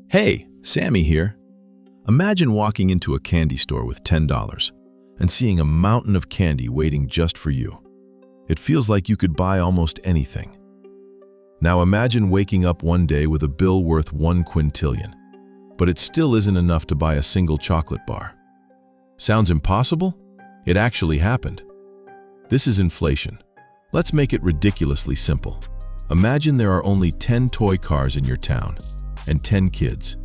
Hey, Sammy here. Imagine walking into a candy store with $10 and seeing a mountain of candy waiting just for you. It feels like you could buy almost anything. Now imagine waking up one day with a bill worth 1 quintillion, but it still isn't enough to buy a single chocolate bar. Sounds impossible? It actually happened. This is inflation. Let's make it ridiculously simple. Imagine there are only 10 toy cars in your town and 10 kids.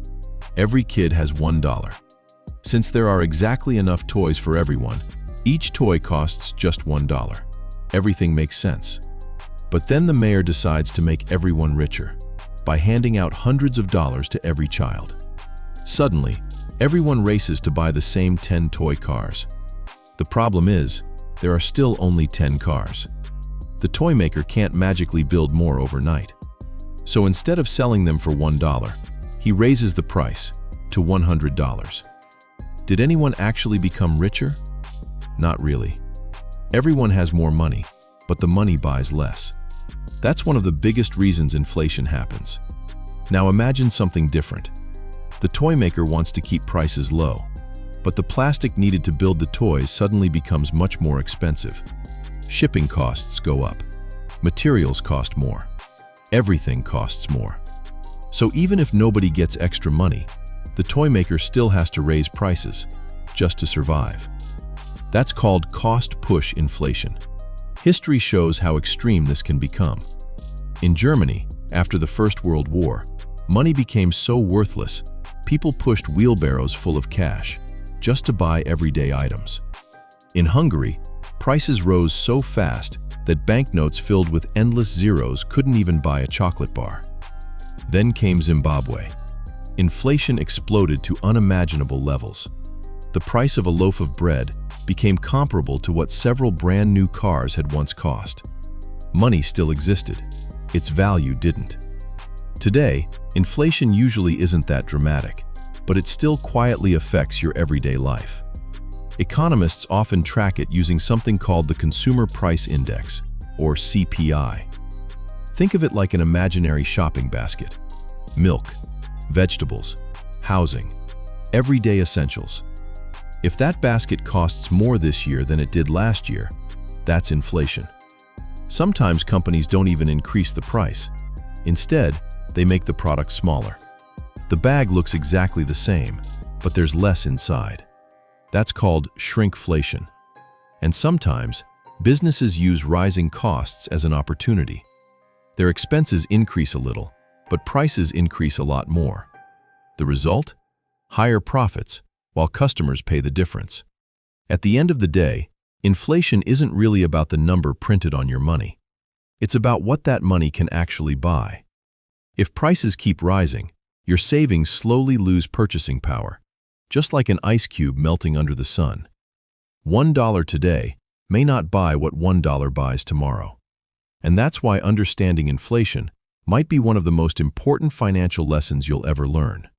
Every kid has $1. Since there are exactly enough toys for everyone, each toy costs just $1. Everything makes sense. But then the mayor decides to make everyone richer by handing out hundreds of dollars to every child. Suddenly, everyone races to buy the same 10 toy cars. The problem is, there are still only 10 cars. The toy maker can't magically build more overnight. So instead of selling them for $1, he raises the price to $100. Did anyone actually become richer? Not really. Everyone has more money, but the money buys less. That's one of the biggest reasons inflation happens. Now imagine something different. The toy maker wants to keep prices low, but the plastic needed to build the toys suddenly becomes much more expensive. Shipping costs go up. Materials cost more. Everything costs more. So even if nobody gets extra money, the toy maker still has to raise prices just to survive. That's called cost-push inflation. History shows how extreme this can become. In Germany, after the First World War, money became so worthless, people pushed wheelbarrows full of cash just to buy everyday items. In Hungary, prices rose so fast that banknotes filled with endless zeros couldn't even buy a chocolate bar. Then came Zimbabwe. Inflation exploded to unimaginable levels. The price of a loaf of bread became comparable to what several brand new cars had once cost. Money still existed. Its value didn't. Today, inflation usually isn't that dramatic, but it still quietly affects your everyday life. Economists often track it using something called the Consumer Price Index, or CPI. Think of it like an imaginary shopping basket. Milk, vegetables, housing, everyday essentials. If that basket costs more this year than it did last year, that's inflation. Sometimes companies don't even increase the price. Instead, they make the product smaller. The bag looks exactly the same, but there's less inside. That's called shrinkflation. And sometimes, businesses use rising costs as an opportunity. Their expenses increase a little, but prices increase a lot more. The result? Higher profits, while customers pay the difference. At the end of the day, inflation isn't really about the number printed on your money. It's about what that money can actually buy. If prices keep rising, your savings slowly lose purchasing power, just like an ice cube melting under the sun. $1 today may not buy what $1 buys tomorrow. And that's why understanding inflation might be one of the most important financial lessons you'll ever learn.